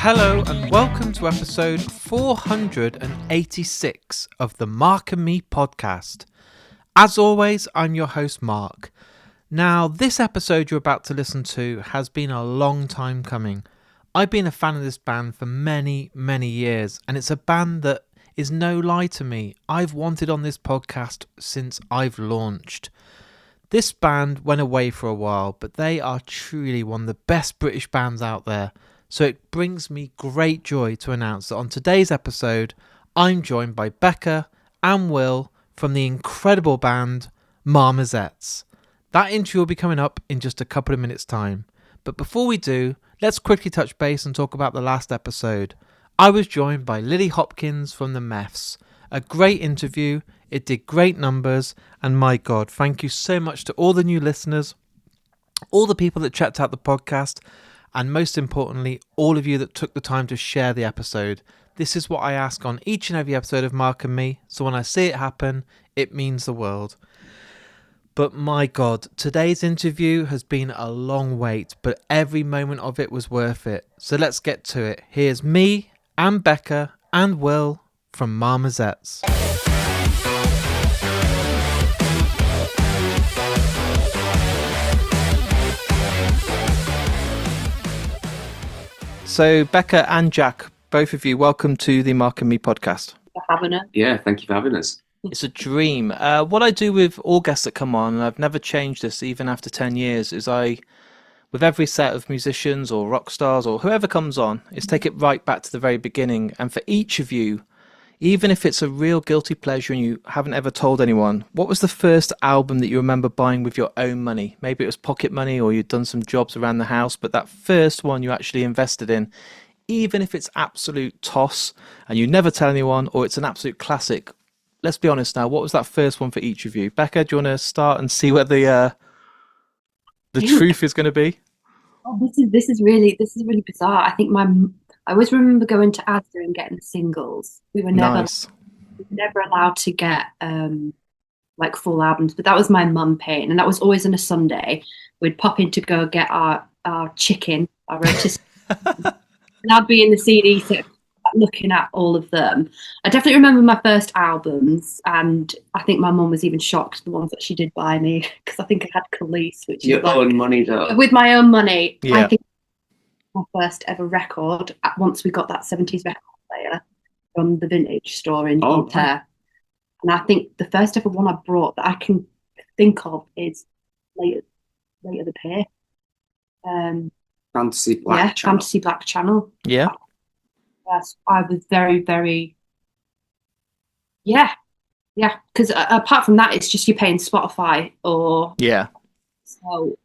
Hello and welcome to episode 486 of the Mark and Me podcast. As always, I'm your host Mark. Now, this episode you're about to listen to has been a long time coming. I've been a fan of this band for many, many years, and it's a band that is no lie to me. I've wanted on this podcast since I've launched. This band went away for a while, but they are truly one of the best British bands out there. So it brings me great joy to announce that on today's episode, I'm joined by Becca and Will from the incredible band Marmozets. That intro will be coming up in just a couple of minutes' time. But before we do, let's quickly touch base and talk about the last episode. I was joined by Lily Hopkins from the Meths. A great interview, it did great numbers, and my God, thank you so much to all the new listeners, all the people that checked out the podcast, and most importantly, all of you that took the time to share the episode. This is what I ask on each and every episode of Mark and Me, so when I see it happen, it means the world. But my God, today's interview has been a long wait, but every moment of it was worth it. So let's get to it. Here's me and Becca and Will from Marmozets. So Becca and Jack, both of you, welcome to the Mark and Me podcast. For having us. Yeah, thank you for having us. It's a dream. What I do with all guests that come on, and I've never changed this even after 10 years, is with every set of musicians or rock stars or whoever comes on, is take it right back to the very beginning. And for each of you, even if it's a real guilty pleasure and you haven't ever told anyone, what was the first album that you remember buying with your own money? Maybe it was pocket money or you'd done some jobs around the house, but that first one you actually invested in, even if it's absolute toss and you never tell anyone or it's an absolute classic. Let's be honest now, what was that first one for each of you? Becca, do you want to start and see where the truth is going to be? Oh, this is really bizarre. I think I always remember going to Asda and getting the singles. We were never allowed to get like full albums, but that was my mum paying, and that was always on a Sunday. We'd pop in to go get our chicken, our rotisserie, and I'd be in the CD set looking at all of them. I definitely remember my first albums, and I think my mum was even shocked the ones that she did buy me, because I think I had Khalees, which your own money though. With my own money. Yeah. I think my first ever record, once we got that 70s record player from the vintage store in Voltaire. And I think the first ever one I brought that I can think of is Later the Pay. Fantasy Black Channel. Fantasy Black Channel. Yeah. Yes, I was very, very, because apart from that, it's just you're paying Spotify or... Yeah. So...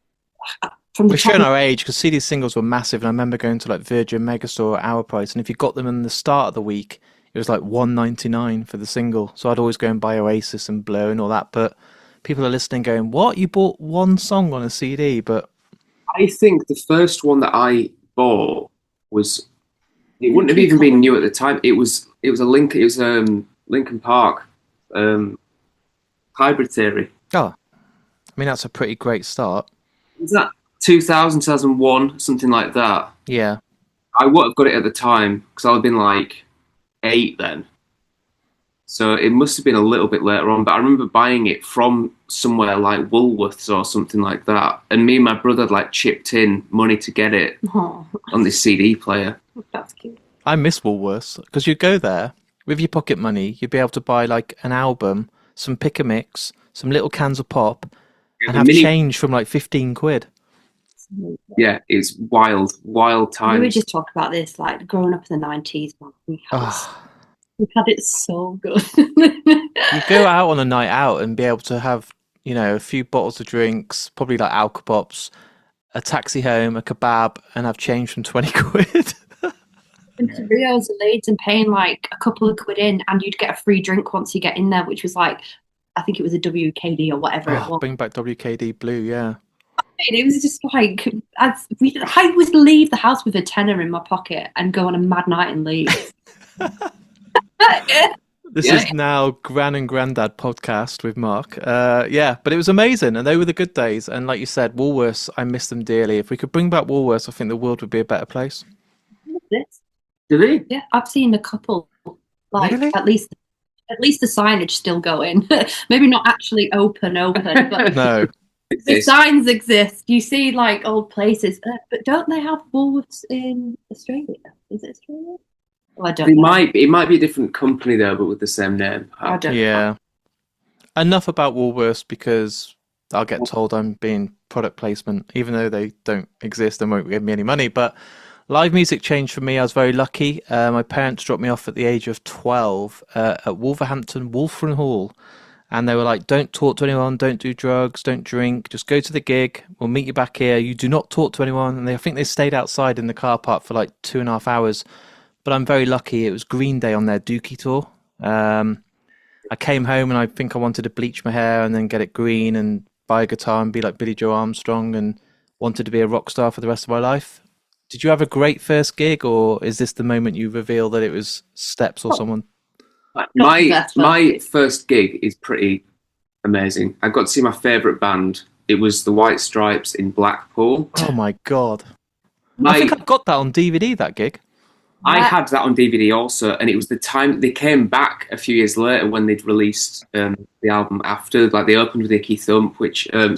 From the We're showing our age because CD singles were massive, and I remember going to like Virgin Megastore at our price, and if you got them in the start of the week, it was like $1.99 for the single. So I'd always go and buy Oasis and Blur and all that. But people are listening, going, "What? You bought one song on a CD?" But I think the first one that I bought was, it wouldn't have even been new at the time. It was Linkin Park, Hybrid Theory. oh, I mean that's a pretty great start. Was that 2000, 2001, something like that? Yeah. I would have got it at the time because I would have been like 8 then. So it must have been a little bit later on, but I remember buying it from somewhere like Woolworths or something like that. And me and my brother had like chipped in money to get it on this CD player. That's cute. I miss Woolworths because you'd go there with your pocket money, you'd be able to buy like an album, some pick a mix, some little cans of pop, and have change from like 15 quid. Yeah, it's wild times. We were just talking about this, like growing up in the 90s. We had it so good. You go out on a night out and be able to have, a few bottles of drinks, probably like Alka Pops, a taxi home, a kebab, and have change from 20 quid. And to Rio's and Leeds and paying like a couple of quid in, and you'd get a free drink once you get in there, which was like, I think it was a WKD or whatever it was. Bring back WKD Blue, yeah. It was just like, I would leave the house with a tenner in my pocket and go on a mad night in Leeds. This is now Gran and Grandad podcast with Mark. But it was amazing, and they were the good days. And like you said, Woolworths, I miss them dearly. If we could bring back Woolworths, I think the world would be a better place. Do they? Yeah, I've seen a couple. Like Really? at least the signage still going. Maybe not actually open, but No. the signs exist. You see like old places, but don't they have Woolworths in Australia? Is it Australia? Oh, I don't know. It might be a different company though, but with the same name. I don't know. Yeah. Enough about Woolworths, because I'll get told I'm being product placement, even though they don't exist and won't give me any money. But live music changed for me. I was very lucky. My parents dropped me off at the age of 12 at Wolverhampton Wolfram Hall. And they were like, don't talk to anyone, don't do drugs, don't drink, just go to the gig. We'll meet you back here. You do not talk to anyone. And I think they stayed outside in the car park for like 2.5 hours. But I'm very lucky. It was Green Day on their Dookie tour. I came home and I think I wanted to bleach my hair and then get it green and buy a guitar and be like Billy Joe Armstrong, and wanted to be a rock star for the rest of my life. Did you have a great first gig, or is this the moment you reveal that it was Steps or someone? My first gig is pretty amazing. I got to see my favourite band. It was the White Stripes in Blackpool. Oh my God. I think I've got that on DVD, that gig. I had that on DVD also, and it was the time they came back a few years later when they'd released the album after. Like they opened with Icky Thump, which not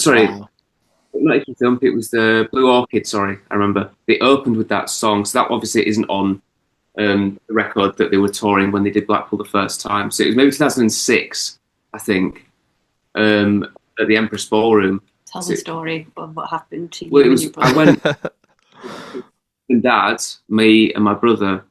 Icky Thump, it was the Blue Orchid. Sorry, I remember they opened with that song. So that obviously isn't on the record that they were touring when they did Blackpool the first time. So it was maybe 2006, I think, at the Empress Ballroom. Tell the story of what happened to you. Well, it was I went. And Dad, me and my brother,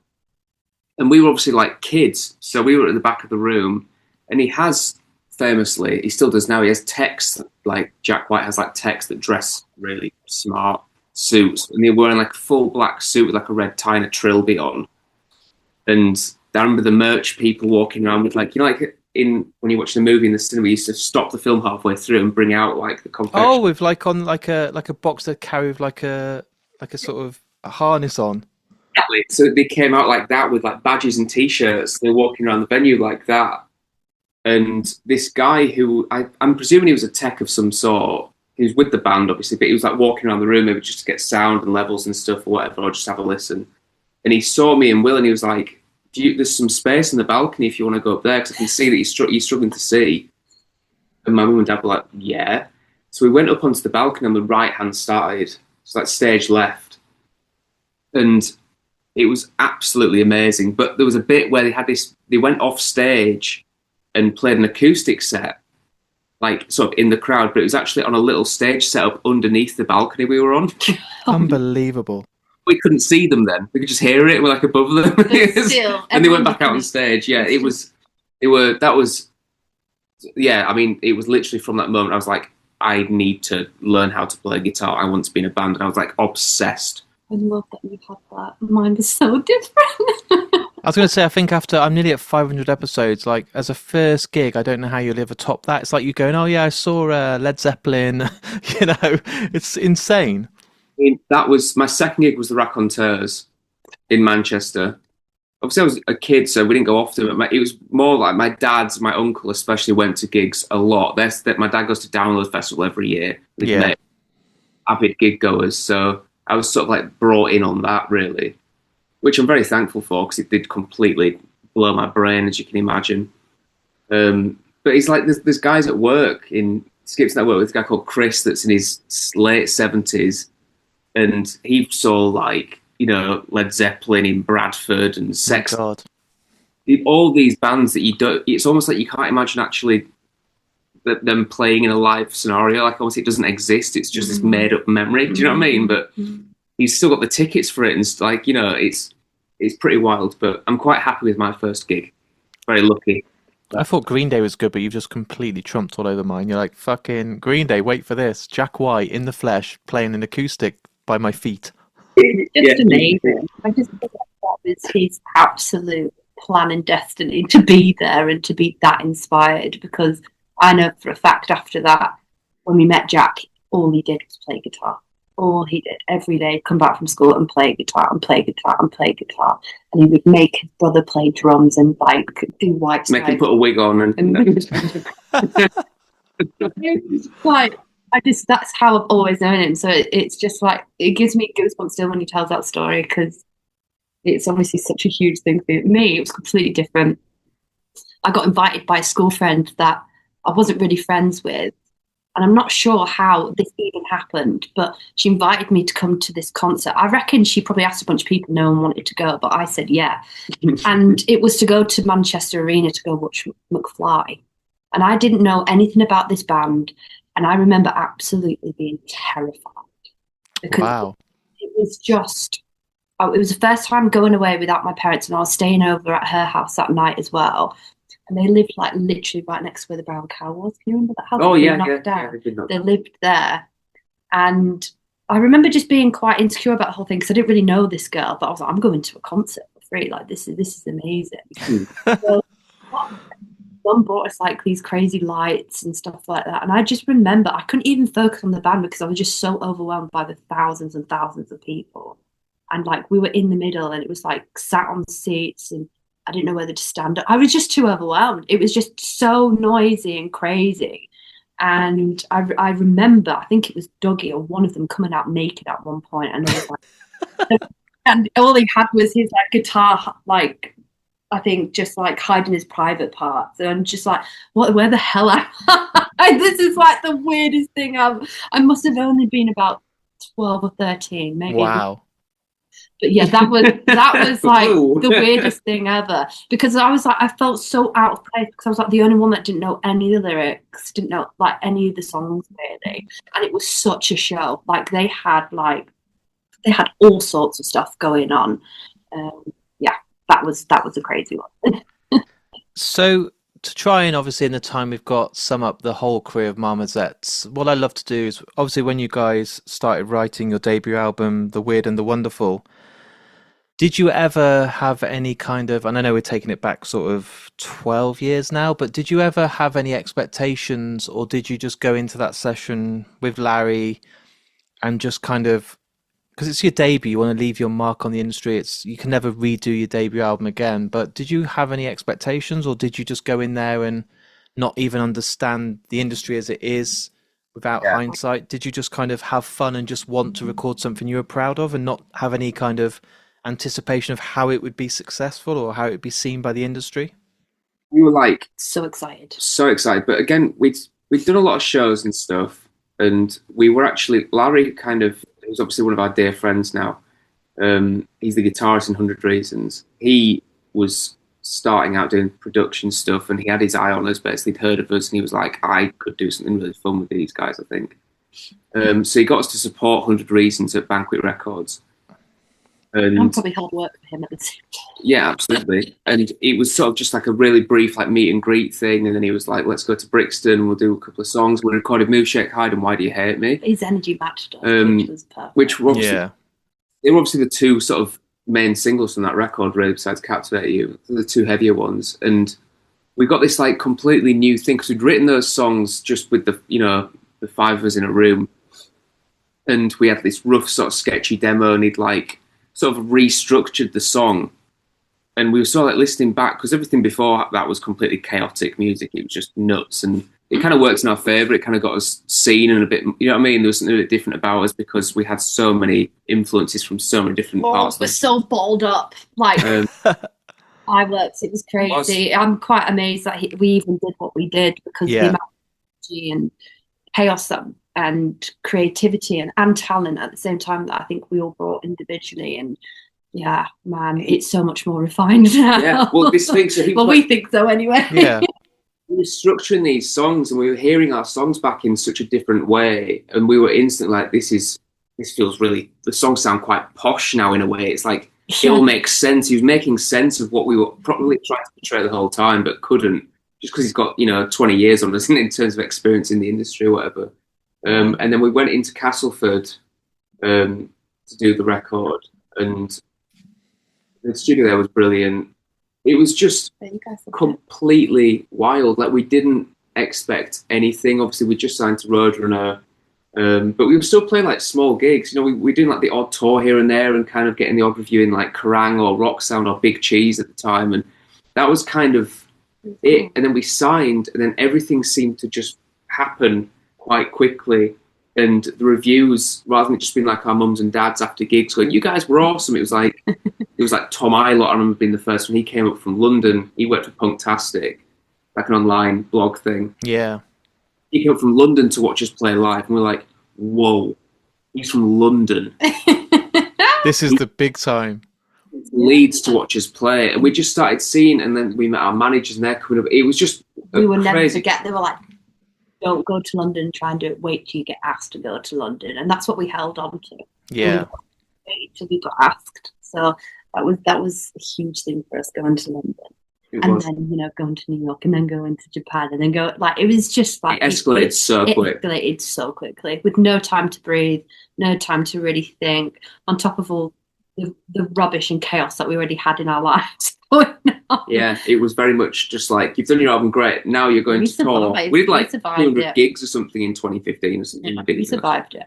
and we were obviously like kids, so we were at the back of the room, and he has famously, he still does now, he has techs, like Jack White has like techs that dress really smart suits, and they're wearing like a full black suit with like a red tie and a trilby on. And I remember the merch people walking around with like, you know, like when you watch the movie in the cinema, we used to stop the film halfway through and bring out like the confection. Oh, with like on like a box that carry with like a sort of a harness on. Exactly. So they came out like that with like badges and t-shirts. They're walking around the venue like that. And this guy who I'm presuming he was a tech of some sort. He was with the band obviously, but he was like walking around the room maybe just to get sound and levels and stuff or whatever, or just have a listen. And he saw me and Will, and he was like, there's some space in the balcony if you want to go up there, because I can see that you're struggling to see. And my mum and dad were like, yeah. So we went up onto the balcony on the right-hand side, so like stage left. And it was absolutely amazing. But there was a bit where they went off stage and played an acoustic set, like sort of in the crowd, but it was actually on a little stage set up underneath the balcony we were on. Unbelievable. We couldn't see them then. We could just hear it. We're like above them. And they went back out on stage. Yeah, it was I mean, it was literally from that moment I was like, I need to learn how to play guitar. I want to be in a band, and I was like obsessed. I love that you had that. Mine was so different. I was going to say, I think after I'm nearly at 500 episodes, like as a first gig, I don't know how you'll ever top that. It's like you going, oh yeah, I saw Led Zeppelin. You know, it's insane. That was my second gig, was the Raconteurs in Manchester. Obviously, I was a kid, so we didn't go often. But it was more like my dad's, my uncle especially, went to gigs a lot. My dad goes to Download Festival every year. Yeah. Avid gig goers, so I was sort of like brought in on that, really, which I'm very thankful for, because it did completely blow my brain, as you can imagine. But he's like, there's guys at work in Skips that work with a guy called Chris that's in his late 70s, and he saw like, you know, Led Zeppelin in Bradford and Sex. Oh God. All these bands that you don't, it's almost like you can't imagine actually them playing in a live scenario. Like obviously it doesn't exist, it's just this made up memory. Do you know what I mean? But he's still got the tickets for it, and like, you know, it's pretty wild. But I'm quite happy with my first gig. Very lucky. I thought Green Day was good, but you've just completely trumped all over mine. You're like, fucking Green Day, wait for this. Jack White in the flesh playing an acoustic by my feet. It's just amazing. I just think that was his absolute plan and destiny to be there and to be that inspired, because I know for a fact after that, when we met Jack, all he did was play guitar. All he did every day, come back from school and play guitar and play guitar and play guitar. And he would make his brother play drums and like do White Stripes. Make him put a wig on and like, that's how I've always known him. So it's just like, it gives me goosebumps still when he tells that story, because it's obviously such a huge thing for me. It was completely different. I got invited by a school friend that I wasn't really friends with. And I'm not sure how this even happened, but she invited me to come to this concert. I reckon she probably asked a bunch of people, no one wanted to go, but I said yeah. And it was to go to Manchester Arena to go watch McFly. And I didn't know anything about this band. And I remember absolutely being terrified because it was just, it was the first time going away without my parents, and I was staying over at her house that night as well. And they lived like literally right next to where the brown cow was. Can you remember that house? Oh, yeah, They lived there. And I remember just being quite insecure about the whole thing because I didn't really know this girl, but I was like, I'm going to a concert for free. Like, this is amazing. So, Mum brought us like these crazy lights and stuff like that. And I just remember I couldn't even focus on the band because I was just so overwhelmed by the thousands and thousands of people. And like we were in the middle and it was like sat on seats and I didn't know whether to stand up. I was just too overwhelmed. It was just so noisy and crazy. And I remember, I think it was Dougie or one of them coming out naked at one point, and I was like, and all he had was his like guitar, like I think just like hiding his private parts. And I'm just like, where the hell am I? This is like the weirdest thing I must have only been about 12 or 13, maybe. Wow. But yeah, that was like the weirdest thing ever, because I was like, I felt so out of place because I was like the only one that didn't know any of the lyrics, didn't know like any of the songs really, and it was such a show. Like they had all sorts of stuff going on. Yeah, that was a crazy one. So to try and obviously in the time we've got sum up the whole career of Marmozets, what I love to do is obviously when you guys started writing your debut album, The Weird and the Wonderful, did you ever have any kind of, and I know we're taking it back sort of 12 years now, but did you ever have any expectations, or did you just go into that session with Larry and just kind of, because it's your debut, you want to leave your mark on the industry, you can never redo your debut album again, but did you have any expectations, or did you just go in there and not even understand the industry as it is without hindsight? Did you just kind of have fun and just want to record something you were proud of and not have any kind of anticipation of how it would be successful or how it would be seen by the industry? We were like so excited, but again we'd done a lot of shows and stuff, and we were actually, Larry kind of, who's obviously one of our dear friends now, he's the guitarist in 100 Reasons. He was starting out doing production stuff and he had his eye on us, basically he'd heard of us and he was like, I could do something really fun with these guys, I think. So he got us to support 100 Reasons at Banquet Records. And probably hard work for him at the same time. Yeah, absolutely. And it was sort of just like a really brief like meet and greet thing, and then he was like, let's go to Brixton, we'll do a couple of songs. We recorded Move, Shake, Hide and Why Do You Hate Me? His energy matched us, which was perfect. Which were obviously, they were obviously the two sort of main singles from that record, really, besides Captivate You, the two heavier ones. And we got this like completely new thing, because we'd written those songs just with the, the five of us in a room. And we had this rough sort of sketchy demo, and he'd like sort of restructured the song, and we were sort of like listening back, because everything before that was completely chaotic music. It was just nuts, and it kind of worked in our favour. It kind of got us seen and a bit, you know what I mean? There was something a bit different about us because we had so many influences from so many different parts. We're so balled up, like fireworks. It was crazy. I'm quite amazed that we even did what we did, because the amount of energy and chaos and creativity and talent at the same time that I think we all brought individually. And yeah, man, it's so much more refined now. Yeah, well, this thing, so we think so anyway. Yeah. We were structuring these songs and we were hearing our songs back in such a different way, and we were instantly like, this feels really, the songs sound quite posh now in a way. It's like it all makes sense. He was making sense of what we were probably trying to portray the whole time but couldn't, just because he's got 20 years on us in terms of experience in the industry or whatever. And then we went into Castleford to do the record, and the studio there was brilliant. It was just completely wild. Like, we didn't expect anything. Obviously, we just signed to Roadrunner, but we were still playing like small gigs. We were doing like the odd tour here and there, and kind of getting the odd review in like Kerrang or Rock Sound or Big Cheese at the time, and that was kind of it. And then we signed, and then everything seemed to just happen quite quickly. And the reviews, rather than just being like our mums and dads after gigs going, "You guys were awesome," it was like Tom Ilott. I remember being the first one. He came up from London. He worked for Punktastic, like an online blog thing. Yeah. He came up from London to watch us play live, and we're like, "Whoa, he's from London." This is the big time. Leeds to watch us play, and we just started seeing, and then we met our managers, and they're coming up. It was just we will crazy. never forget. They were like, "Don't go to London. Try and do it. Wait till you get asked to go to London," and that's what we held on to. Yeah. Till we got asked. So that was a huge thing for us going to London. Then going to New York, and then going to Japan, and then it was just like it escalated so quickly with no time to breathe, no time to really think, on top of all the rubbish and chaos that we already had in our lives going on. Yeah, it was very much just like, you've done your album, great, now you're going to tour. We did like 200 gigs or something in 2015 or something. Yeah, we survived it.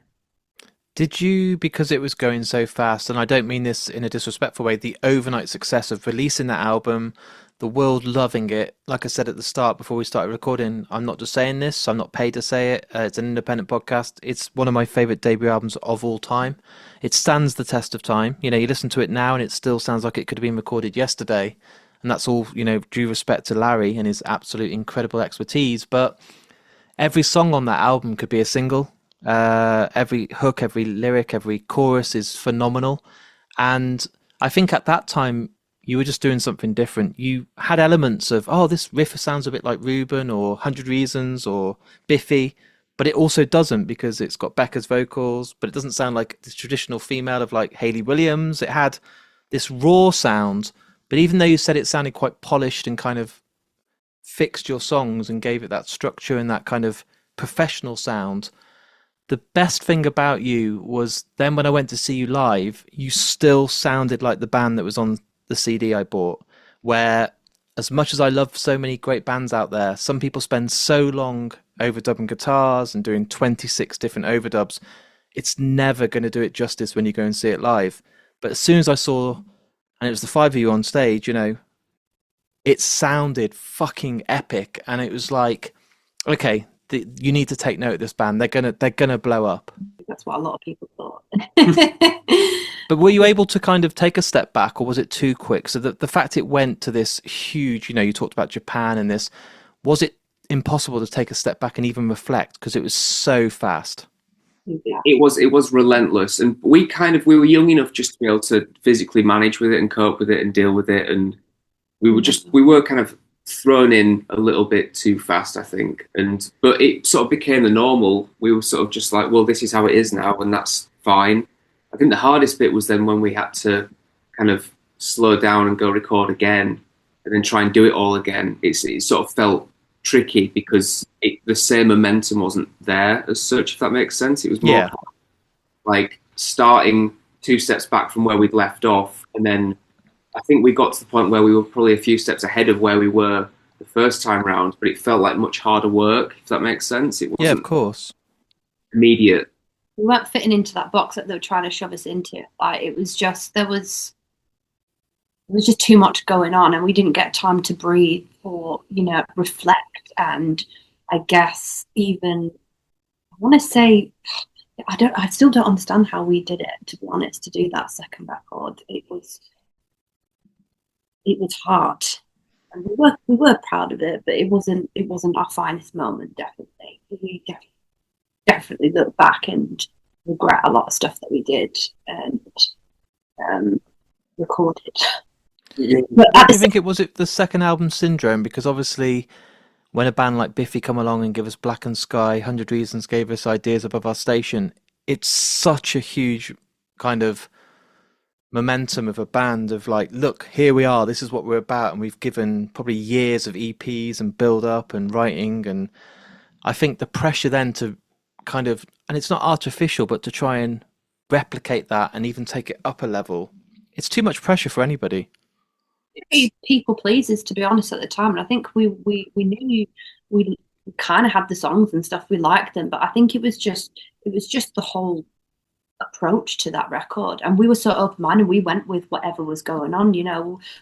Did you, because it was going so fast, and I don't mean this in a disrespectful way, the overnight success of releasing that album, the world loving it, like I said at the start before we started recording, I'm not just saying this, I'm not paid to say it, it's an independent podcast, it's one of my favourite debut albums of all time. It stands the test of time. You listen to it now and it still sounds like it could have been recorded yesterday, and that's all, due respect to Larry and his absolute incredible expertise, but every song on that album could be a single. Every hook, every lyric, every chorus is phenomenal. And I think at that time you were just doing something different. You had elements of, this riff sounds a bit like Ruben or 100 Reasons or Biffy, but it also doesn't, because it's got Becca's vocals, but it doesn't sound like the traditional female of like Hayley Williams. It had this raw sound, but even though you said it sounded quite polished and kind of fixed your songs and gave it that structure and that kind of professional sound, the best thing about you was then when I went to see you live, you still sounded like the band that was on the CD I bought, where as much as I love so many great bands out there, some people spend so long overdubbing guitars and doing 26 different overdubs, it's never going to do it justice when you go and see it live. But as soon as I saw, and it was the five of you on stage, it sounded fucking epic, and it was like, okay, you need to take note of this band. They're gonna blow up. That's what a lot of people thought. But were you able to kind of take a step back, or was it too quick? So the fact it went to this huge, you talked about Japan and this, was it impossible to take a step back and even reflect because it was so fast? It was relentless, and we were young enough just to be able to physically manage with it and cope with it and deal with it, and we were kind of thrown in a little bit too fast, I think. But it sort of became the normal. We were sort of just like, well, this is how it is now, and that's fine. I think the hardest bit was then when we had to kind of slow down and go record again and then try and do it all again. It sort of felt tricky because the same momentum wasn't there as such, if that makes sense. It was more like starting 2 steps back from where we'd left off, and then I think we got to the point where we were probably a few steps ahead of where we were the first time round, but it felt like much harder work, if that makes sense. It wasn't of course immediate. We weren't fitting into that box that they were trying to shove us into. Like, it was just, there was just too much going on, and we didn't get time to breathe or, reflect. And I guess even, I want to say, I still don't understand how we did it, to be honest, to do that second record. It was hard, and we were proud of it, but it wasn't our finest moment. Definitely, we definitely look back and regret a lot of stuff that we did and recorded. But do you think it was the second album syndrome? Because obviously, when a band like Biffy come along and give us Black and Sky, 100 Reasons gave us Ideas Above Our Station, it's such a huge kind of momentum of a band of like, look, here we are, this is what we're about, and we've given probably years of EPs and build up and writing, and I think the pressure then to kind of, and it's not artificial, but to try and replicate that and even take it up a level, it's too much pressure for anybody. People pleasers, to be honest, at the time, and I think we knew we kind of had the songs and stuff, we liked them, but I think it was just the whole approach to that record, and we were so open-minded. We went with whatever was going on,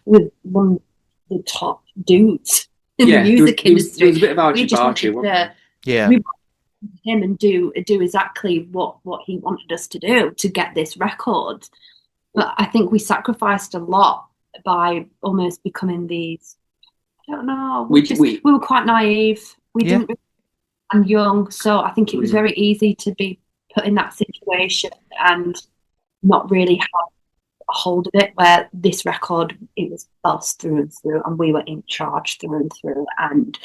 with one of the top dudes in the music industry. There was a bit of argy-bargy, wasn't there? Yeah. him and do exactly what he wanted us to do to get this record. But I think we sacrificed a lot by almost becoming these. I don't know. We were quite naive. We didn't really, and young, so I think it was very easy to be put in that situation and not really have a hold of it. Where this record, it was us through and through, and we were in charge through and through, and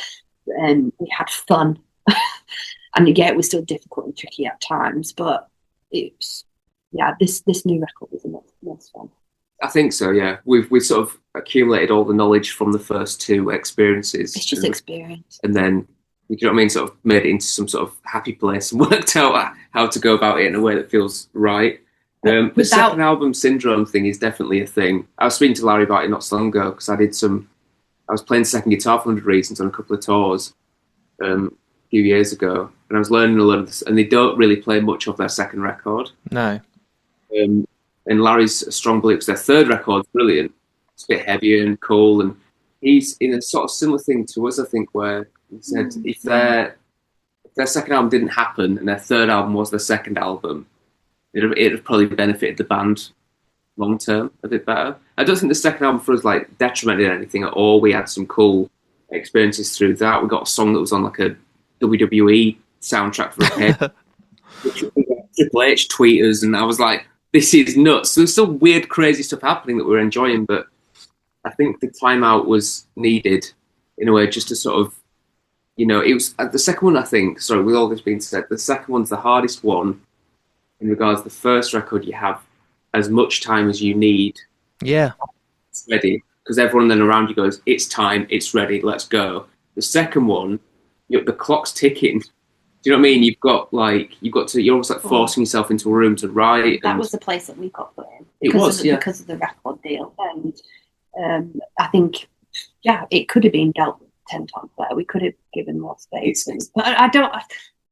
we had fun. And yeah, it was still difficult and tricky at times, but it's this new record was the most fun. I think so. Yeah, we've sort of accumulated all the knowledge from the first two experiences. It's just experience, and then you know what I mean. Sort of made it into some sort of happy place and worked out how to go about it in a way that feels right. The second album syndrome thing is definitely a thing. I was speaking to Larry about it not so long ago because I was playing second guitar for 100 Reasons on a couple of tours a few years ago, and I was learning a lot of this, and they don't really play much of their second record. No. And Larry's a strong believer because their third record's brilliant. It's a bit heavier and cool, and he's in a sort of similar thing to us, I think, where he said if their second album didn't happen and their third album was their second album, it'd have probably benefited the band long term a bit better. I don't think the second album for us like detrimented anything at all. We had some cool experiences through that. We got a song that was on like a WWE soundtrack for a pay. Triple H tweeters, and I was like, this is nuts. So there's still weird, crazy stuff happening that we're enjoying, but I think the timeout was needed in a way just to sort of, it was the second one, I think, sorry, with all this being said, the second one's the hardest one in regards to the first record. You have as much time as you need. Yeah. It's ready. Because everyone then around you goes, it's time, it's ready, let's go. The second one, the clock's ticking. Do you know what I mean? You're almost like forcing yourself into a room to write. That was the place that we got put in. Because of the record deal. And I think, it could have been dealt with 10 times better. We could have given more space. But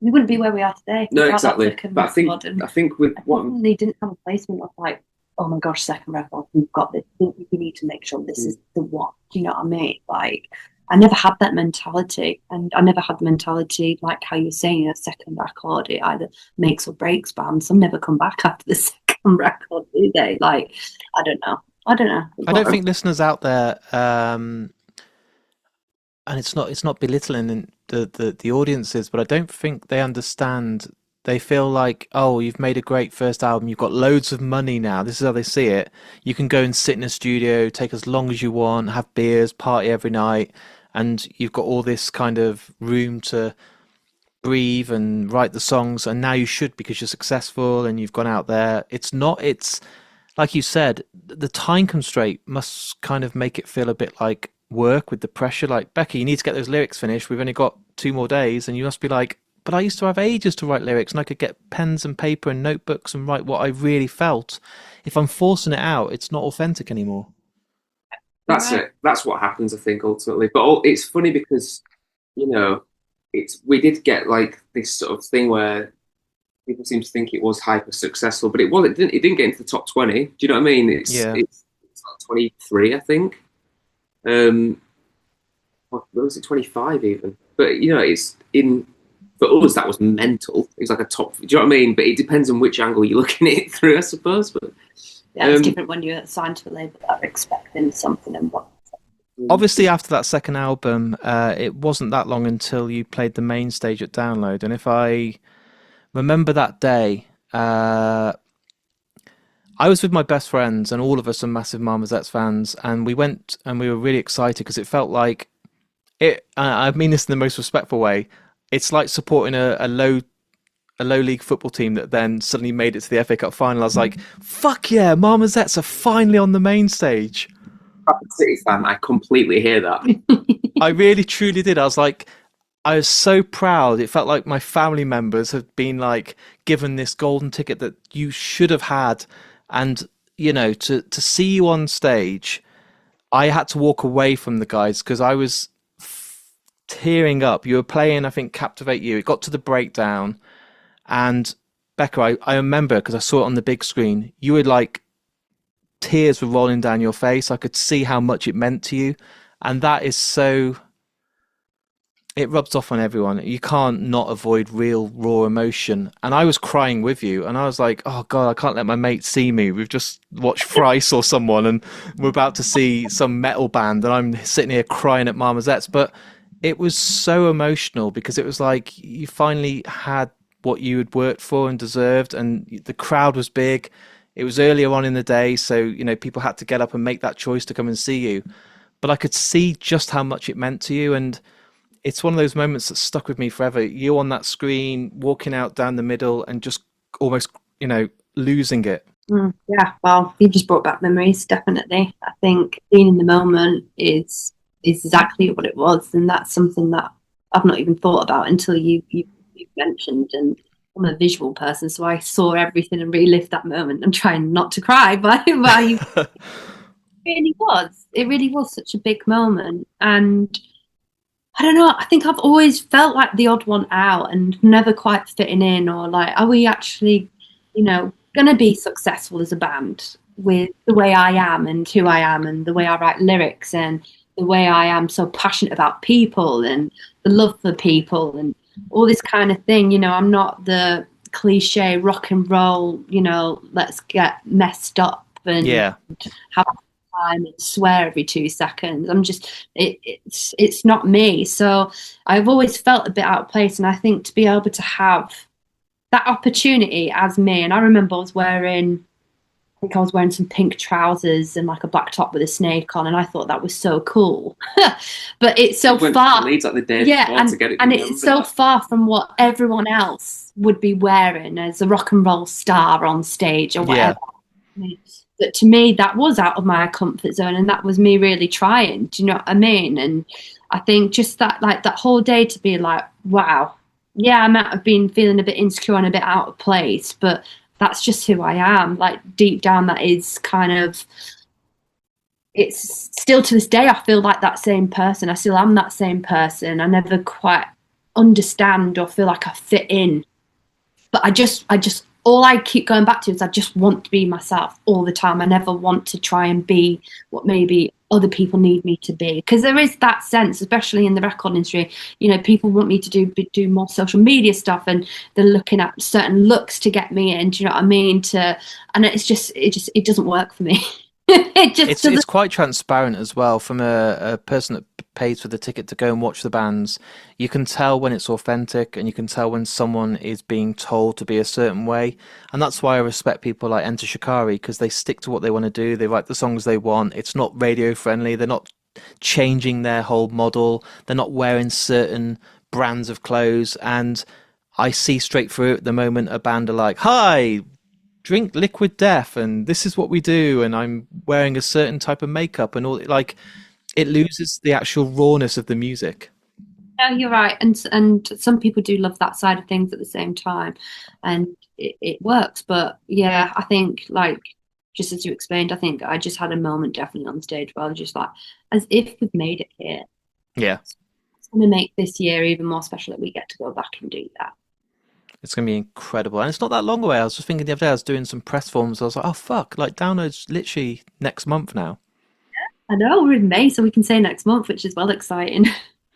we wouldn't be where we are today. No, exactly. But I think with what they didn't have a placement of like, oh my gosh, second record, we've got this. We need to make sure this is the one. Do you know what I mean? Like, I never had that mentality, and I never had the mentality like how you're saying a second record, it either makes or breaks bands. Some never come back after the second record, do they? Like, I don't know. I don't think listeners out there, and it's not belittling the audiences, but I don't think they understand. They feel like, oh, you've made a great first album, you've got loads of money now. This is how they see it. You can go and sit in a studio, take as long as you want, have beers, party every night, and you've got all this kind of room to breathe and write the songs, and now you should because you're successful and you've gone out there. It's like you said, the time constraint must kind of make it feel a bit like work with the pressure. Like, Becca, you need to get those lyrics finished. We've only got 2 more days, and you must be like, but I used to have ages to write lyrics, and I could get pens and paper and notebooks and write what I really felt. If I'm forcing it out, it's not authentic anymore. That's it. That's what happens, I think, ultimately. But it's funny because, we did get like this sort of thing where people seem to think it was hyper successful, but it didn't get into the top 20. Do you know what I mean? It's like 23, I think. What was it, 25 even? But it's in. For us, that was mental. It was like a top. Do you know what I mean? But it depends on which angle you're looking at it through, I suppose. But it's different when you're signed to a label that are expecting something and what. Obviously, after that second album, it wasn't that long until you played the main stage at Download. And if I remember that day, I was with my best friends, and all of us are massive Marmozets fans. And we went and we were really excited because it felt like it. I mean this in the most respectful way. It's like supporting a low league football team that then suddenly made it to the FA Cup final. I was like, fuck yeah, Marmozets are finally on the main stage. City fan, I completely hear that. I really truly did. I was so proud. It felt like my family members had been like given this golden ticket that you should have had. And, to see you on stage, I had to walk away from the guys because I was tearing up. You were playing, I think, Captivate You. It got to the breakdown, and Becca, I remember because I saw it on the big screen. You were like, tears were rolling down your face. I could see how much it meant to you, and that is so. it rubs off on everyone. You can't not avoid real raw emotion. And I was crying with you, and I was like, "Oh God, I can't let my mate see me. We've just watched Thrice or someone, and we're about to see some metal band, and I'm sitting here crying at Marmozets." But it was so emotional because it was like you finally had what you had worked for and deserved, and the crowd was big. It was earlier on in the day, so people had to get up and make that choice to come and see you. But I could see just how much it meant to you, and it's one of those moments that stuck with me forever. You on that screen, walking out down the middle, and just almost, losing it. Yeah, well, you just brought back memories, definitely. I think being in the moment is exactly what it was, and that's something that I've not even thought about until you mentioned. And I'm a visual person, so I saw everything and relived that moment and trying not to cry. But you, it really was such a big moment, and I don't know. I think I've always felt like the odd one out and never quite fitting in, or like, are we actually, going to be successful as a band with the way I am and who I am and the way I write lyrics and the way I am so passionate about people and the love for people and all this kind of thing. I'm not the cliche rock and roll, let's get messed up and have time and swear every 2 seconds. I'm just it's not me. So I've always felt a bit out of place, and I think to be able to have that opportunity as me, and I remember I was wearing some pink trousers and like a black top with a snake on, and I thought that was so cool. But it's so far, Leeds like the day to get it, and it's so far from what everyone else would be wearing as a rock and roll star on stage or whatever. That to me, that was out of my comfort zone, and that was me really trying. Do you know what I mean? And I think just that, like that whole day, to be like, wow, yeah, I might have been feeling a bit insecure and a bit out of place, but that's just who I am. Like deep down, that is kind of. It's still to this day, I feel like that same person. I still am that same person. I never quite understand or feel like I fit in, but I just all I keep going back to is I just want to be myself all the time. I never want to try and be what maybe other people need me to be, because there is that sense, especially in the record industry, people want me to do more social media stuff, and they're looking at certain looks to get me in. Do you know what I mean? And it doesn't work for me. It's quite transparent as well from a person that pays for the ticket to go and watch the bands. You can tell when it's authentic, and you can tell when someone is being told to be a certain way. And that's why I respect people like Enter Shikari, because they stick to what they want to do. They write the songs they want. It's not radio friendly. They're not changing their whole model. They're not wearing certain brands of clothes. And I see straight through it at the moment a band are like, hi, drink liquid death, and this is what we do, and I'm wearing a certain type of makeup, and all, like, it loses the actual rawness of the music. No, you're right, and some people do love that side of things at the same time, and it works. But yeah, I think, like, just as you explained, I think I just had a moment definitely on stage where I was just like, as if we've made it here. Yeah, it's going to make this year even more special that we get to go back and do that. It's going to be incredible. And it's not that long away. I was just thinking the other day, I was doing some press forms. I was like, oh, fuck, like downloads literally next month now. Yeah, I know, we're in May, so we can say next month, which is well exciting.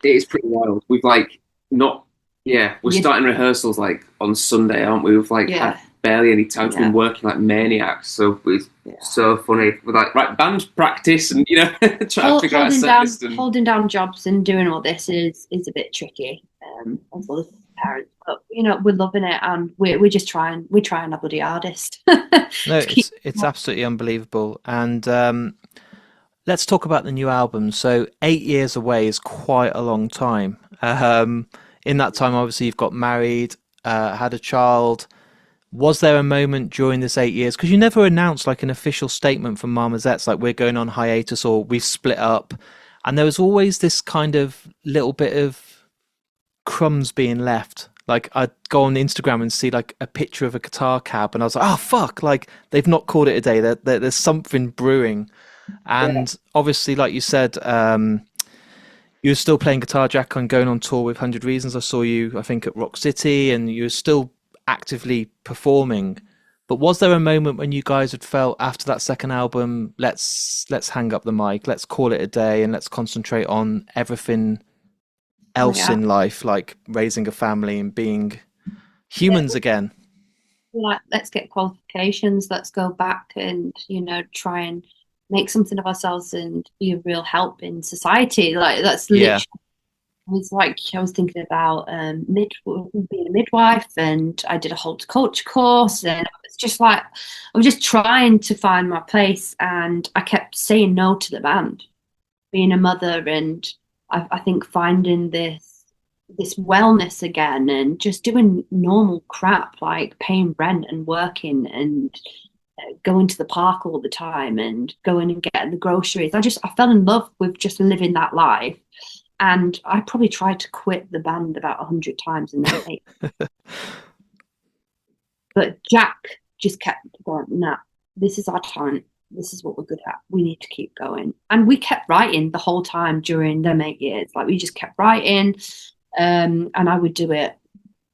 It is pretty wild. We've we're starting rehearsals like on Sunday, aren't we? We've had barely any time. We've been working like maniacs. So it's so funny. We're like, right, band practice and, trying to figure out a set list. Holding down jobs and doing all this is a bit tricky, as well as parents, but we're loving it, and we're just trying our bloody hardest. No, it's absolutely unbelievable. And let's talk about the new album. So 8 years away is quite a long time. In that time, obviously, you've got married, had a child. Was there a moment during this 8 years, because you never announced like an official statement from Marmozets, like we're going on hiatus or we've split up, and there was always this kind of little bit of crumbs being left. Like I'd go on Instagram and see like a picture of a guitar cab, and I was like, oh fuck, like they've not called it a day. There's something brewing. And obviously, like you said, you were still playing Guitar Jack and going on tour with 100 Reasons. I saw you, I think, at Rock City, and you were still actively performing. But was there a moment when you guys had felt after that second album, let's hang up the mic, let's call it a day, and let's concentrate on everything else in life, like raising a family and being humans again. Like, let's get qualifications, let's go back and, try and make something of ourselves and be a real help in society. Like, that's literally, I was thinking about being a midwife, and I did a horticulture course, and I was just trying to find my place, and I kept saying no to the band, being a mother, and I think finding this wellness again and just doing normal crap like paying rent and working and going to the park all the time and going and getting the groceries. I fell in love with just living that life. And I probably tried to quit the band about 100 times and then but Jack just kept going, nah, this is our talent. This is what we're good at. We need to keep going. And we kept writing the whole time during them 8 years. Like, we just kept writing, and I would do it.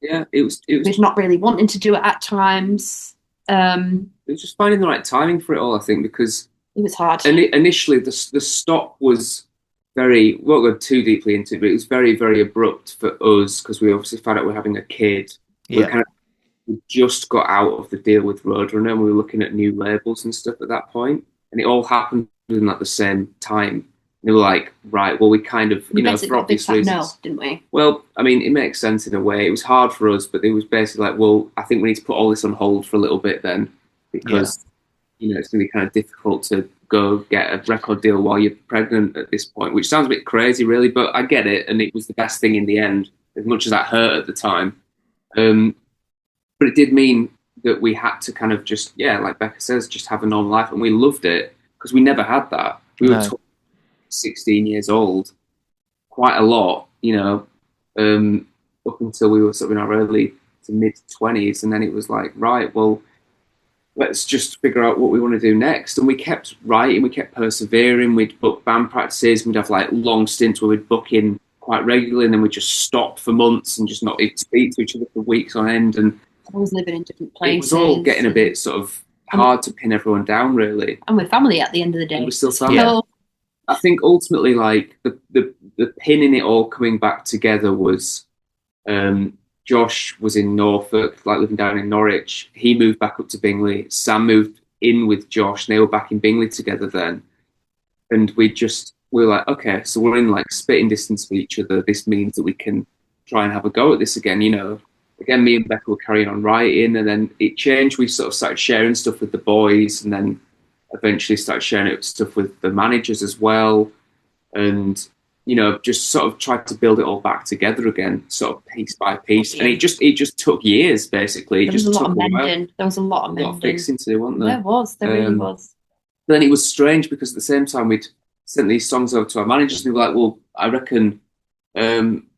Yeah, it was not really wanting to do it at times. It was just finding the right timing for it all, I think, because it was hard. Initially, the stop was we won't go too deeply into it, but it was very, very abrupt for us because we obviously found out we're having a kid. Yeah. We just got out of the deal with Roadrunner, and we were looking at new labels and stuff at that point, and it all happened in like the same time. And they were like, right, well, we kind of, for obvious reasons. No, didn't we? Well, I mean, it makes sense in a way. It was hard for us, but it was basically like, well, I think we need to put all this on hold for a little bit then, because it's going to be kind of difficult to go get a record deal while you're pregnant at this point, which sounds a bit crazy, really, but I get it, and it was the best thing in the end, as much as that hurt at the time. But it did mean that we had to kind of just, like Becca says, just have a normal life, and we loved it because we never had that. We were 16 years old, quite a lot, up until we were sort of in our early to mid-20s, and then it was like, right, well, let's just figure out what we want to do next. And we kept writing, we kept persevering, we'd book band practices, we'd have like long stints where we'd book in quite regularly, and then we'd just stop for months and just not even speak to each other for weeks on end. And I was living in different places. It was all getting a bit sort of hard to pin everyone down, really. And we're family at the end of the day. And we're still family. Yeah. I think ultimately, like, the pin in it all coming back together was Josh was in Norfolk, like living down in Norwich. He moved back up to Bingley. Sam moved in with Josh, and they were back in Bingley together then. And we were like, okay, so we're in like spitting distance of each other. This means that we can try and have a go at this again, Again, me and Becca were carrying on writing, and then it changed. We sort of started sharing stuff with the boys, and then eventually started sharing stuff with the managers as well. And, just sort of tried to build it all back together again, sort of piece by piece. Yeah. And it just took years, basically. There was a lot of mending. There was a lot of mending. A lot of fixing to do, wasn't there? There really was. But then it was strange because at the same time we'd sent these songs over to our managers, and they were like, well, I reckon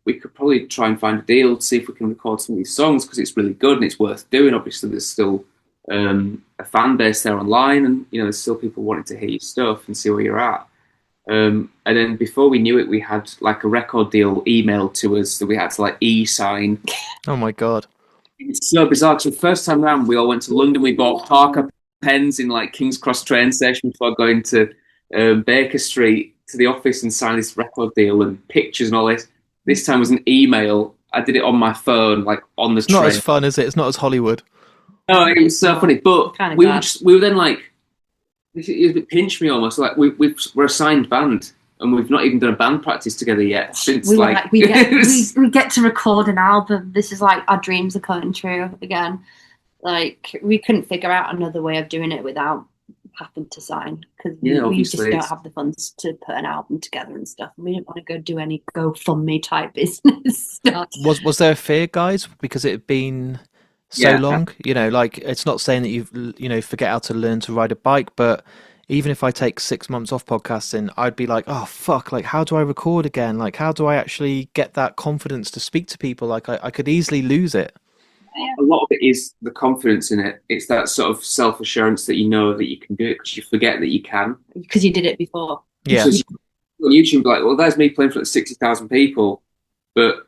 we could probably try and find a deal to see if we can record some of these songs because it's really good and it's worth doing. Obviously, there's still a fan base there online, and there's still people wanting to hear your stuff and see where you're at. And then before we knew it, we had like a record deal emailed to us that we had to like e-sign. Oh my god! It's so bizarre because the first time round we all went to London. We bought Parker pens in like King's Cross train station before going to Baker Street to the office and sign this record deal and pictures and all this. This time was an email. I did it on my phone, like on the train. It's not as fun, is it? It's not as Hollywood. No, it was so funny. But we were then like, it pinched me almost. Like we're a signed band, and we've not even done a band practice together yet. Since we get to record an album. This is like our dreams are coming true again. Like, we couldn't figure out another way of doing it without having to sign, because we just don't have the funds to put an album together and stuff. We didn't want to go do any GoFundMe type business stuff. Was there a fear, guys, because it had been so long? Like, it's not saying that you've forget how to learn to ride a bike, but even if I take 6 months off podcasting, I'd be like, oh fuck, like, how do I record again? Like, how do I actually get that confidence to speak to people? Like, I could easily lose it. A lot of it is the confidence in it. It's that sort of self-assurance that you know that you can do it because you forget that you can. Because you did it before. Yeah. So on YouTube, like, well, there's me playing for like 60,000 people. But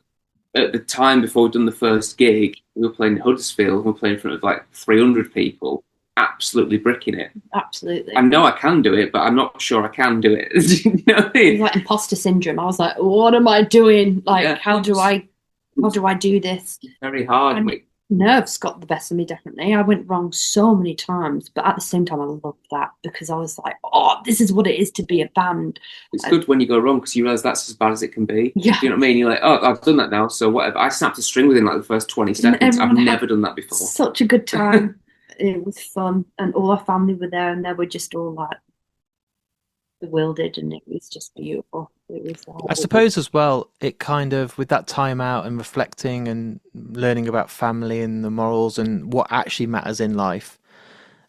at the time before we'd done the first gig, we were playing in Huddersfield. We were playing in front of like 300 people. absolutely bricking it. Absolutely. I know I can do it, but I'm not sure I can do it. You know what I mean? It was like imposter syndrome. I was like, what am I doing? Like, Yeah. how do I do this? Very hard. And nerves got the best of me, definitely. I went wrong so many times, but at the same time, I loved that because I was like, oh, this is what it is to be a band. It's good when you go wrong because you realise that's as bad as it can be. Yeah. Do you know what I mean? You're like, oh, I've done that now, so whatever. I snapped a string within like the first 20 seconds. I've never done that before. Such a good time. It was fun, and all our family were there, and they were just all like bewildered, and it was just beautiful. It was. I suppose as well, it kind of, with that time out and reflecting and learning about family and the morals and what actually matters in life,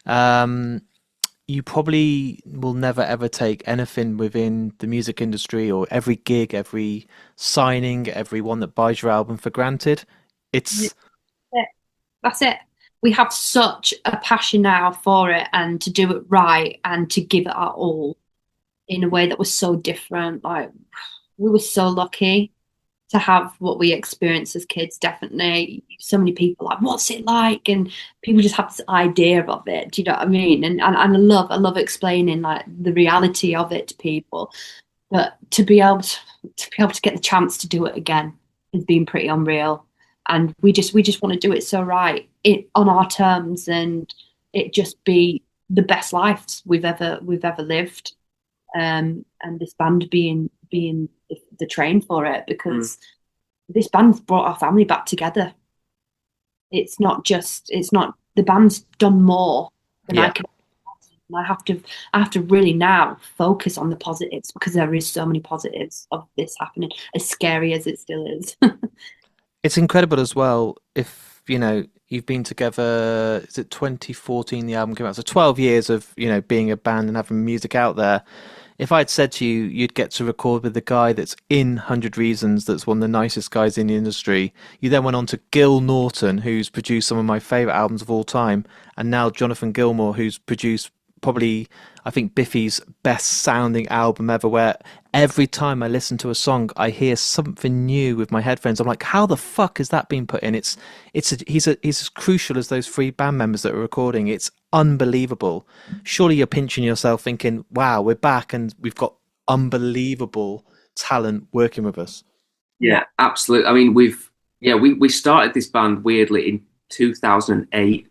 you probably will never ever take anything within the music industry or every gig, every signing, everyone that buys your album for granted. That's it. We have such a passion now for it and to do it right and to give it our all in a way that was so different. Like, we were so lucky to have what we experienced as kids. Definitely, so many people like, what's it like? And people just have this idea of it. Do you know what I mean? And I love explaining like the reality of it to people. But to be able to get the chance to do it again has been pretty unreal. And we just want to do it so right, on our terms, and it just be the best lives we've ever lived. And this band being the train for it, because this band's brought our family back together. It's not the band's done more than I can. I have to really now focus on the positives, because there is so many positives of this happening, as scary as it still is. It's incredible as well. If you've been together, is it 2014 the album came out, so 12 years of being a band and having music out there. If I'd said to you you'd get to record with the guy that's in 100 Reasons, that's one of the nicest guys in the industry, you then went on to Gil Norton, who's produced some of my favourite albums of all time, and now Jonathan Gilmour, who's produced probably, I think, Biffy's best sounding album ever, where every time I listen to a song I hear something new with my headphones. I'm like, how the fuck is that being put in? He's as crucial as those three band members that are recording. It's unbelievable. Surely you're pinching yourself thinking, wow, we're back and we've got unbelievable talent working with us. Yeah, absolutely. I mean, we started this band weirdly in 2008.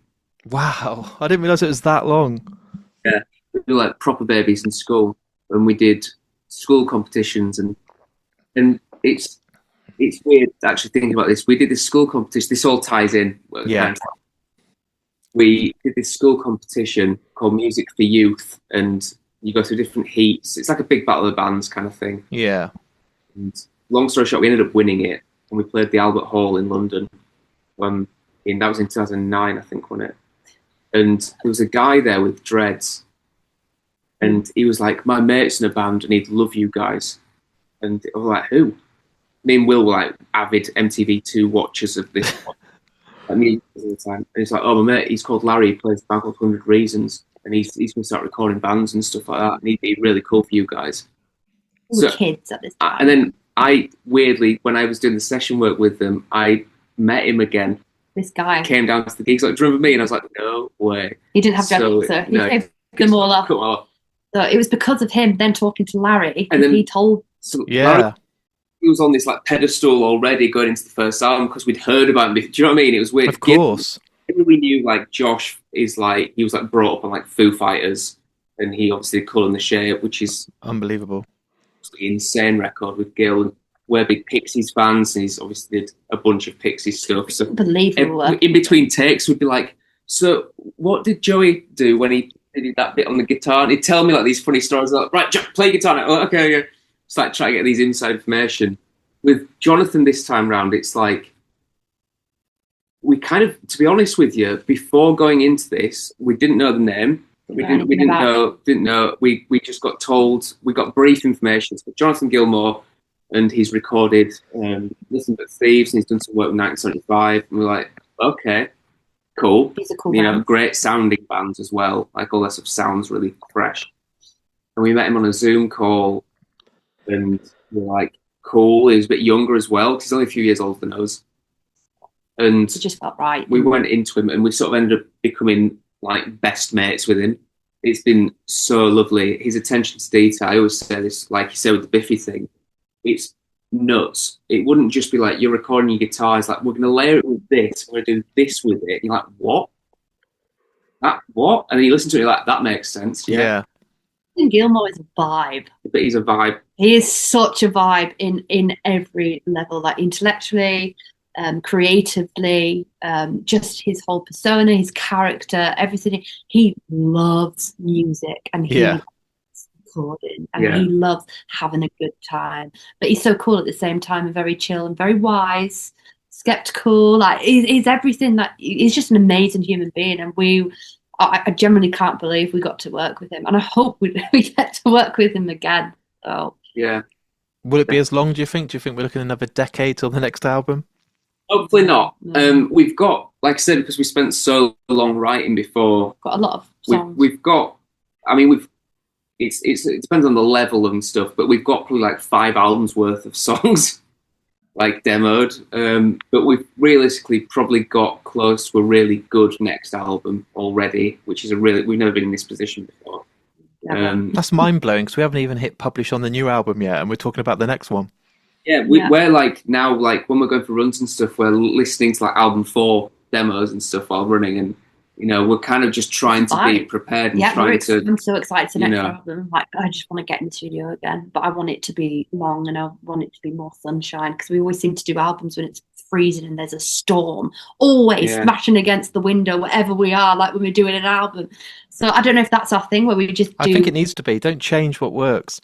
Wow, I didn't realise it was that long. Yeah, we were like proper babies in school, and we did school competitions, and it's weird actually thinking about this. We did this school competition. This all ties in. Yeah. We did this school competition called Music for Youth, and you go through different heats. It's like a big battle of the bands kind of thing. Yeah. And long story short, we ended up winning it, and we played the Albert Hall in London. That was in 2009, I think, wasn't it? And there was a guy there with dreads, and he was like, my mate's in a band and he'd love you guys. And I was like, who? Me and Will were like avid MTV2 watchers of this. Like me all the time. And he's like, oh, my mate, he's called Larry, he plays a band called 100 Reasons, and he's going to start recording bands and stuff like that, and he'd be really cool for you guys. We were kids at this time. And then I, weirdly, when I was doing the session work with them, I met him again. This guy came down to the gigs, like, do you remember me? And I was like, no way. He didn't have dreadlocks, so he saved them all up. So it was because of him then talking to Larry, and then he told. So Larry, he was on this like pedestal already going into the first album because we'd heard about him. Do you know what I mean? It was weird. Of course. We knew like Josh is like, he was like brought up on like Foo Fighters, and he obviously did Colour in the Shade, which is unbelievable. Insane record with Gil. We're big Pixies fans, and he's obviously did a bunch of Pixies stuff. So unbelievable. In between takes, we'd be like, so what did Joey do when he did that bit on the guitar? And he'd tell me like these funny stories, like, right, play guitar now. Oh, okay. It's like trying to get these inside information. With Jonathan this time round, it's like, we kind of, to be honest with you, before going into this, we didn't know the name. We didn't know. We just got told, we got brief information. So Jonathan Gilmour, and he's recorded Nothing But Thieves, and he's done some work with 1975. And we're like, okay, cool. He's a cool band. Great sounding bands as well. Like, all that stuff sounds really fresh. And we met him on a Zoom call, and we're like, cool. He was a bit younger as well, because he's only a few years older than us. And it just felt right. We went into him, and we sort of ended up becoming like best mates with him. It's been so lovely. His attention to detail. I always say this, like you said with the Biffy thing. It's nuts. It wouldn't just be like you're recording your guitar. It's like we're going to layer it with this. We're going to do this with it. And you're like, what? That what? And then you listen to it, you're like, that makes sense. Yeah. Gilmore is a vibe. But he's a vibe. He is such a vibe in every level, like intellectually, creatively, just his whole persona, his character, everything. He loves music and he loves recording and he loves having a good time. But he's so cool at the same time and very chill and very wise, skeptical. Like he's everything. That he's just an amazing human being, and I genuinely can't believe we got to work with him, and I hope we get to work with him again. So yeah. Will it be as long? Do you think? Do you think we're looking at another decade till the next album? Hopefully not. We've got, like I said, because we spent so long writing before. Got a lot of songs. We've got. I mean, it depends on the level and stuff, but we've got probably like 5 albums worth of songs. Like demoed, but we've realistically probably got close to a really good next album already, which is we've never been in this position before. That's mind blowing because we haven't even hit publish on the new album yet, and we're talking about the next one. Yeah, we're like now, like when we're going for runs and stuff, we're listening to like album 4 demos and stuff while running, and we're kind of just trying to be prepared and trying to. I'm so excited for the next album. Like, I just want to get in the studio again, but I want it to be long and I want it to be more sunshine because we always seem to do albums when it's freezing and there's a storm, always smashing against the window, wherever we are, like when we're doing an album. So I don't know if that's our thing where we just do. I think it needs to be. Don't change what works.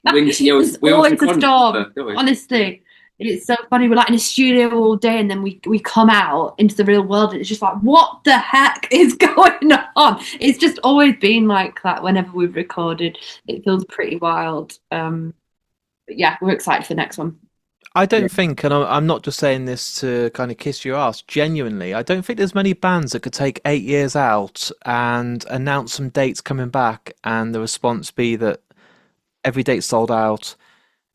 It's always a storm, honestly. It's so funny. We're like in a studio all day and then we come out into the real world and it's just like, what the heck is going on? It's just always been like that whenever we've recorded. It feels pretty wild. But yeah, we're excited for the next one. I don't think, and I'm not just saying this to kind of kiss your ass, genuinely, I don't think there's many bands that could take 8 years out and announce some dates coming back and the response be that every date's sold out.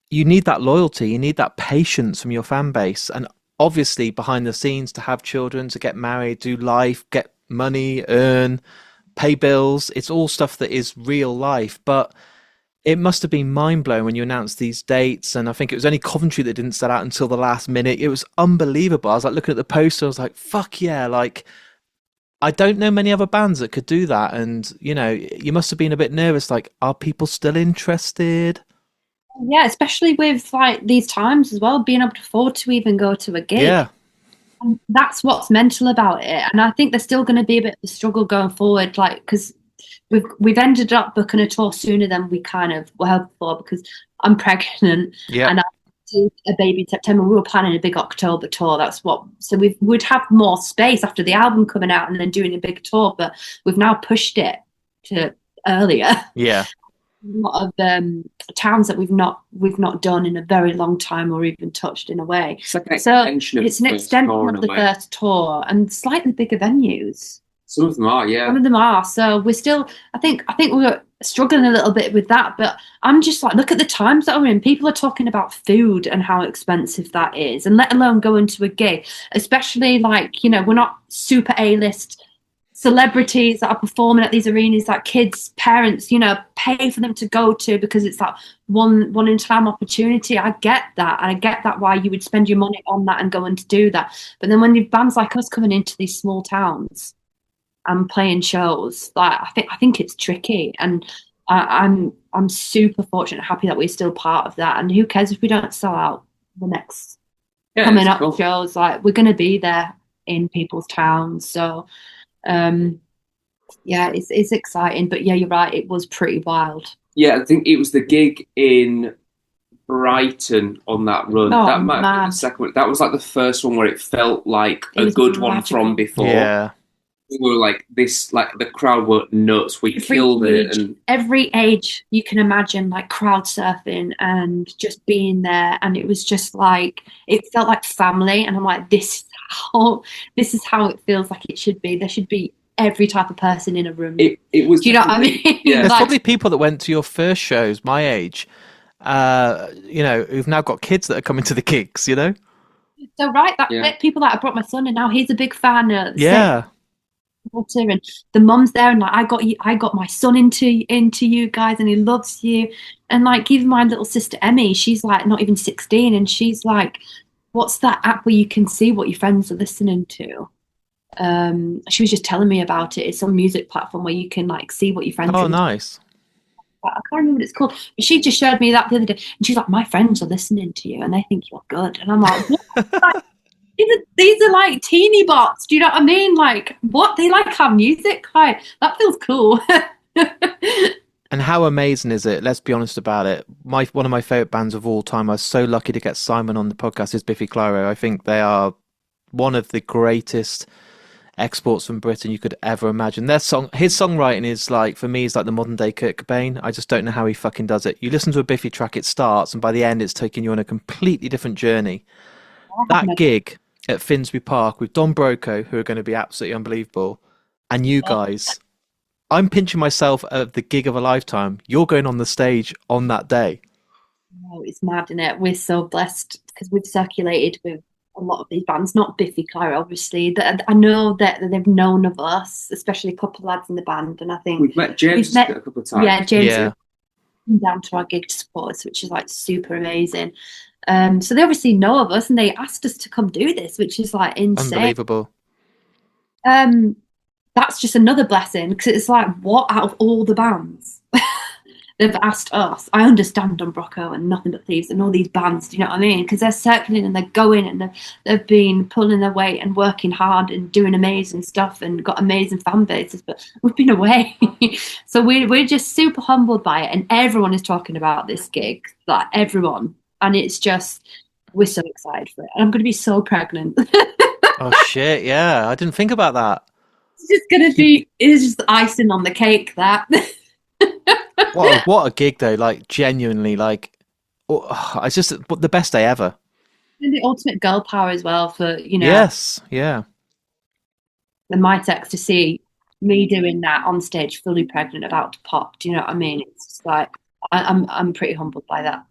You need that loyalty, you need that patience from your fan base, and obviously behind the scenes to have children, to get married, do life, get money, earn, pay bills. It's all stuff that is real life, but it must have been mind-blowing when you announced these dates, and I think it was only Coventry that didn't sell out until the last minute. It was unbelievable. I was like looking at the poster, I was like, fuck yeah, like I don't know many other bands that could do that, and you must have been a bit nervous, like, are people still interested? Yeah, especially with like these times as well, being able to afford to even go to a gig. Yeah. And that's what's mental about it. And I think there's still going to be a bit of a struggle going forward, like, because we've ended up booking a tour sooner than we kind of were hoping for because I'm pregnant and I had a baby in September. We were planning a big October tour. So we'd have more space after the album coming out and then doing a big tour, but we've now pushed it to earlier. Yeah. A lot of towns that we've not done in a very long time or even touched in a way. It's like an extension it's an extension of the first tour and slightly bigger venues. Some of them are, yeah. Some of them are. So we're still, I think we're struggling a little bit with that. But I'm just like, look at the times that we're in. People are talking about food and how expensive that is, and let alone going to a gig. Especially like, we're not super A-list celebrities that are performing at these arenas, like kids, parents, pay for them to go to because it's that one in time opportunity. I get that, and I get that why you would spend your money on that and going to do that. But then when you have bands like us coming into these small towns and playing shows, like I think it's tricky, and I'm super fortunate and happy that we're still part of that. And who cares if we don't sell out the next coming up shows? Like, we're going to be there in people's towns. So yeah, it's exciting, but yeah, you're right, it was pretty wild. Yeah, I think it was the gig in Brighton on that run. That might have been the second one. That was like the first one where it felt like a good one from before. Yeah. We were like this, like the crowd were nuts. We killed it. And every age you can imagine, like crowd surfing and just being there. And it was just like, it felt like family. And I'm like, this is how it feels like it should be. There should be every type of person in a room. It was. Do you know what I mean? Yeah. There's probably people that went to your first shows, my age, who've now got kids that are coming to the gigs, So right, people that I brought my son, and now he's a big fan. Yeah. daughter, and the mum's there, and like I got my son into you guys, and he loves you. And like even my little sister Emmy, she's like not even 16, and she's like, what's that app where you can see what your friends are listening to? She was just telling me about it. It's some music platform where you can like see what your friends Oh, nice. I can't remember what it's called. But she just showed me that the other day, and she's like, my friends are listening to you and they think you're good. And I'm like, what? Like, these are like teeny bots. Do you know what I mean? Like, what? They like our music? Like, that feels cool. And how amazing is it? Let's be honest about it. One of my favorite bands of all time. I was so lucky to get Simon on the podcast. Is Biffy Clyro. I think they are one of the greatest exports from Britain you could ever imagine. His songwriting is like, for me, is like the modern day Kurt Cobain. I just don't know how he fucking does it. You listen to a Biffy track, it starts, and by the end, it's taking you on a completely different journey. That gig at Finsbury Park with Don Broco, who are going to be absolutely unbelievable, and you guys. I'm pinching myself at the gig of a lifetime. You're going on the stage on that day. Oh, it's mad, isn't it? We're so blessed because we've circulated with a lot of these bands, not Biffy Clyro, obviously. That I know that they've known of us, especially a couple of lads in the band, and I think we've met James a couple of times. Yeah, James Yeah. came down to our gig to support us, which is like super amazing. So they obviously know of us, and they asked us to come do this, which is like insane. Unbelievable. That's just another blessing because it's like, what out of all the bands they've asked us? I understand Don Brocco and Nothing But Thieves and all these bands, do you know what I mean? Because they're circling and they're going and they've been pulling their weight and working hard and doing amazing stuff and got amazing fan bases, but we've been away. So we're just super humbled by it, and everyone is talking about this gig, like everyone, and it's just, we're so excited for it, and I'm going to be so pregnant. Oh shit, yeah, I didn't think about that. It's just going to be, it's just icing on the cake, that. What a gig though, like genuinely, like, it's just the best day ever. And the ultimate girl power as well for, Yes, yeah. And my text to see me doing that on stage, fully pregnant, about to pop. Do you know what I mean? It's just like, I'm pretty humbled by that.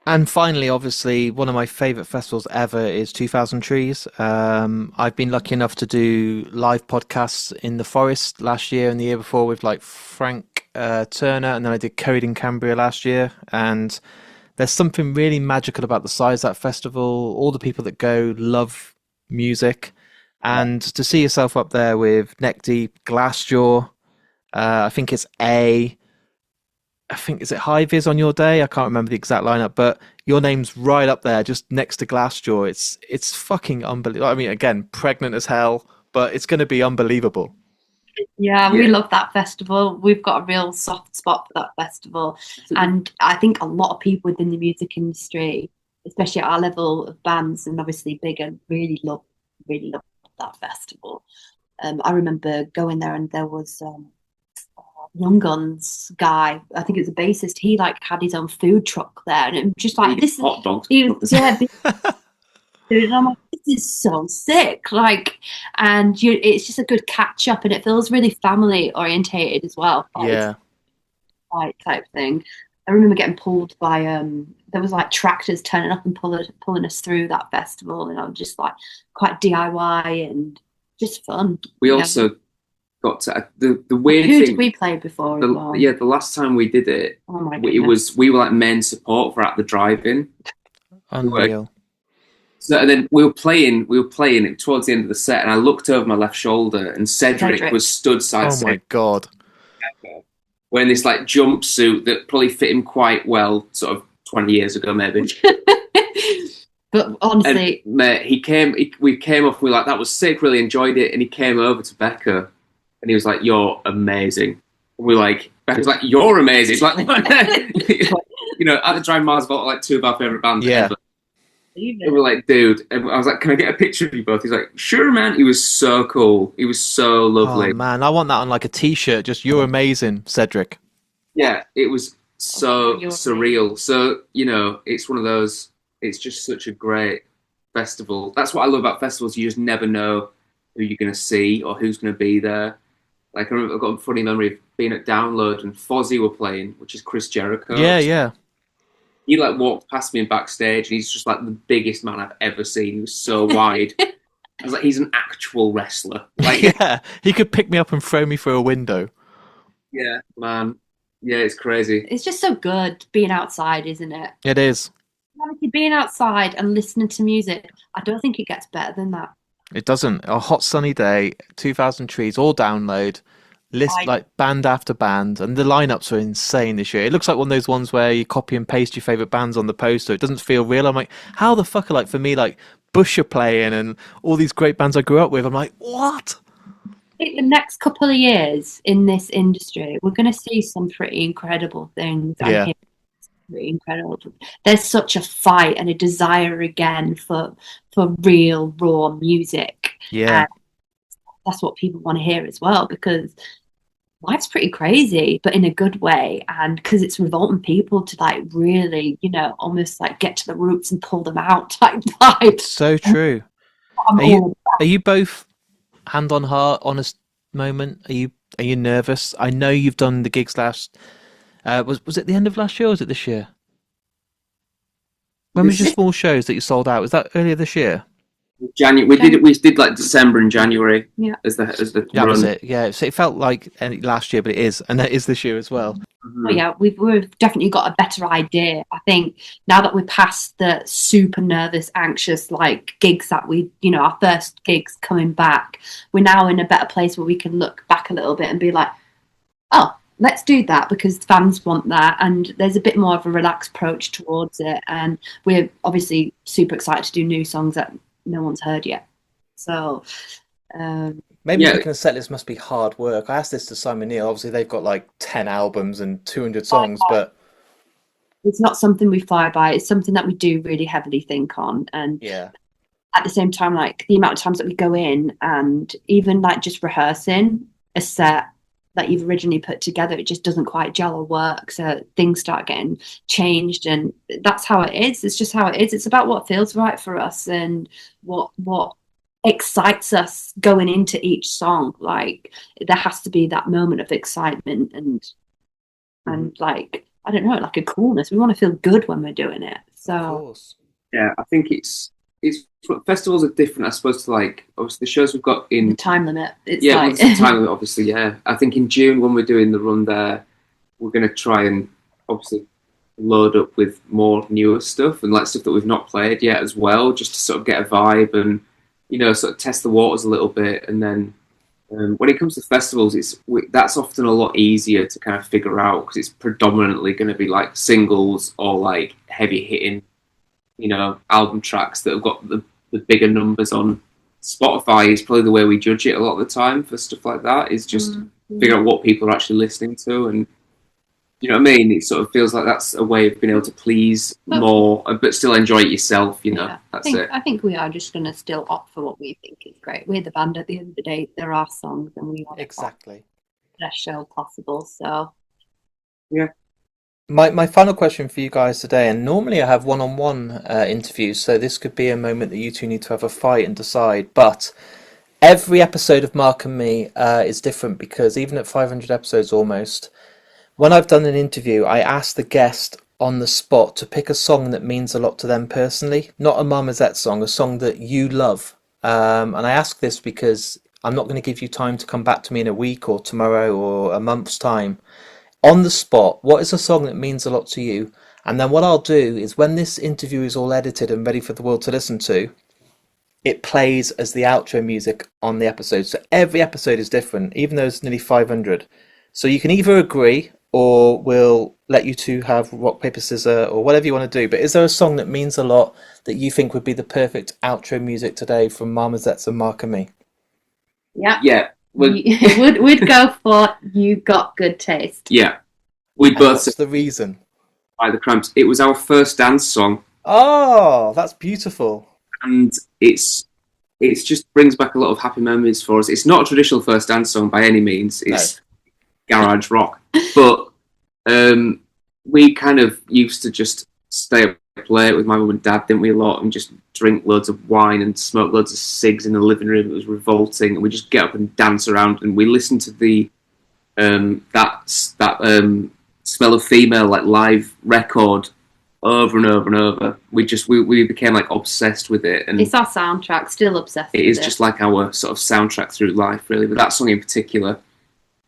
And finally, obviously, one of my favourite festivals ever is 2000 Trees. I've been lucky enough to do live podcasts in the Forest last year and the year before with like Frank Turner, and then I did Code in Cambria last year. And there's something really magical about the size of that festival. All the people that go love music, and to see yourself up there with Neck Deep, Glassjaw, I think it's is it High Vis on your day? I can't remember the exact lineup, but your name's right up there, just next to Glassjaw. It's fucking unbelievable. I mean, again, pregnant as hell, but it's going to be unbelievable. Yeah, we love that festival. We've got a real soft spot for that festival, and I think a lot of people within the music industry, especially at our level of bands, and obviously bigger, really love that festival. I remember going there, and there was Young Guns guy, I think it was a bassist, he like had his own food truck there, and it was just like, this hot dogs. Yeah, and I'm like, this is so sick, like, and it's just a good catch up, and it feels really family orientated as well. Yeah, like type thing. I remember getting pulled by there was like tractors turning up and pulling us through that festival, and I was just like quite DIY and just fun. We also got to the weird Who thing. did we play before? The last time we did it, oh my goodness. we were like main support for at the drive-in. unreal. So and then we were playing it towards the end of the set, and I looked over my left shoulder, and Cedric was stood side. Oh my god! Wearing this like jumpsuit that probably fit him quite well, sort of 20 years ago, maybe. But honestly, and, mate, we came off. We were like, that was sick. Really enjoyed it. And he came over to Becca, and he was like, "You're amazing." And we're like, Becca's like, "You're amazing." It's like, at the Drive Mars Vault, like two of our favorite bands ever. And we're like, dude, and I was like, can I get a picture of you both? He's like, sure, man. He was so cool. He was so lovely. Oh man, I want that on like a t-shirt. Just, you're amazing, Cedric. Yeah, it was so surreal. So, it's one of those, it's just such a great festival. That's what I love about festivals. You just never know who you're going to see or who's going to be there. Like, I remember, I've got a funny memory of being at Download and Fozzy were playing, which is Chris Jericho. Yeah. He like walked past me backstage, and he's just like the biggest man I've ever seen. He was so wide. I was like, he's an actual wrestler. Like, Yeah, he could pick me up and throw me through a window. yeah, man. Yeah, it's crazy. It's just so good being outside, isn't it? It is. Honestly, being outside and listening to music, I don't think it gets better than that. It doesn't. A hot sunny day, 2,000 trees, all download, list like band after band, and the lineups are insane this year. It looks like one of those ones where you copy and paste your favorite bands on the poster. It doesn't feel real. I'm like, how the fuck are, like, for me, like Bush are playing and all these great bands I grew up with. I'm like, what? I think the next couple of years in this industry, we're going to see some pretty incredible things. Yeah. Pretty incredible. There's such a fight and a desire again for real raw music. Yeah. And that's what people want to hear as well, because life's pretty crazy, but in a good way, and because it's revolting people to like really, you know, almost like get to the roots and pull them out type vibe. So true. Are you both hand on heart, honest moment? Are you nervous? I know you've done the gigs last. Was it the end of last year or was it this year? When was your small shows that you sold out? Was that earlier this year? January. We did like December and January. Yeah. As the That run. was it. Yeah. So it felt like last year, but it is, and that is this year as well. Mm-hmm. Oh, yeah, we've definitely got a better idea. I think now that we're past the super nervous, anxious like gigs that we, you know, our first gigs coming back, we're now in a better place where we can look back a little bit and be like, oh, let's do that because fans want that, and there's a bit more of a relaxed approach towards it, and we're obviously super excited to do new songs that no one's heard yet. So maybe making a set list must be hard work. I asked this to Simon Neil. Obviously they've got like 10 albums and 200 songs, but it's not something we fly by. It's something that we do really heavily think on, and yeah, at the same time, like the amount of times that we go in and even like just rehearsing a set that you've originally put together, it just doesn't quite gel or work, so things start getting changed, and that's how it is. It's just how it is. It's about what feels right for us and what excites us going into each song. Like there has to be that moment of excitement and like, I don't know, like a coolness. We want to feel good when we're doing it. So of course. Yeah, I think it's festivals are different, I suppose, to like obviously the shows we've got in the time limit. It's yeah, like... the time limit, obviously. Yeah, I think in June when we're doing the run there, we're going to try and obviously load up with more newer stuff and like stuff that we've not played yet as well, just to sort of get a vibe and, you know, sort of test the waters a little bit. And then when it comes to festivals, that's often a lot easier to kind of figure out because it's predominantly going to be like singles or like heavy hitting, you know, album tracks that have got the bigger numbers on. Spotify is probably the way we judge it a lot of the time for stuff like that, is just figure out what people are actually listening to. And you know what I mean? It sort of feels like that's a way of being able to please more, but still enjoy it yourself, you know. Yeah, that's it. I think we are just going to still opt for what we think is great. We're the band at the end of the day. There are songs and we want exactly the best show possible. So, yeah. My final question for you guys today, and normally I have one-on-one interviews, so this could be a moment that you two need to have a fight and decide, but every episode of Mark and Me is different because even at 500 episodes almost, when I've done an interview, I ask the guest on the spot to pick a song that means a lot to them personally, not a Marmozets song, a song that you love. And I ask this because I'm not going to give you time to come back to me in a week or tomorrow or a month's time. On the spot, what is a song that means a lot to you? And then what I'll do is when this interview is all edited and ready for the world to listen to, it plays as the outro music on the episode. So every episode is different, even though it's nearly 500. So you can either agree or we'll let you two have rock, paper, scissors or whatever you want to do. But is there a song that means a lot that you think would be the perfect outro music today from Marmozets and Mark and Me? Yeah. Yeah. We'd go for You Got Good Taste. Yeah. We both. What's the reason? By the Cramps. It was our first dance song. Oh, that's beautiful. And it's just brings back a lot of happy memories for us. It's not a traditional first dance song by any means. It's garage rock. But we kind of used to just stay up late with my mum and dad, didn't we, a lot, and just drink loads of wine and smoke loads of cigs in the living room. It was revolting, and we just get up and dance around, and we listened to the that Smell of Female like live record over and over and over. We became like obsessed with it, and it's our soundtrack. Still obsessed. It is just like our sort of soundtrack through life, really. But that song in particular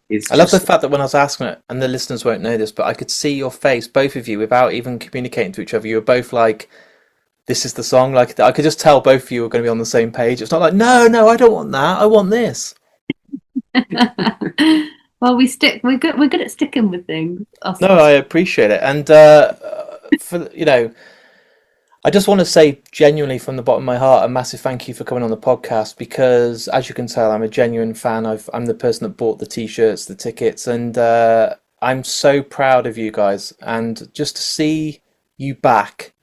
is. I love the fact that when I was asking it, and the listeners won't know this, but I could see your face, both of you, without even communicating to each other. You were both like, "This is the song." Like I could just tell both of you were going to be on the same page. It's not like, no, I don't want that. I want this. Well, we stick. We're good at sticking with things. No, I appreciate it, and for I just want to say genuinely from the bottom of my heart a massive thank you for coming on the podcast, because as you can tell, I'm a genuine fan. I'm the person that bought the t-shirts, the tickets, and I'm so proud of you guys. And just to see you back,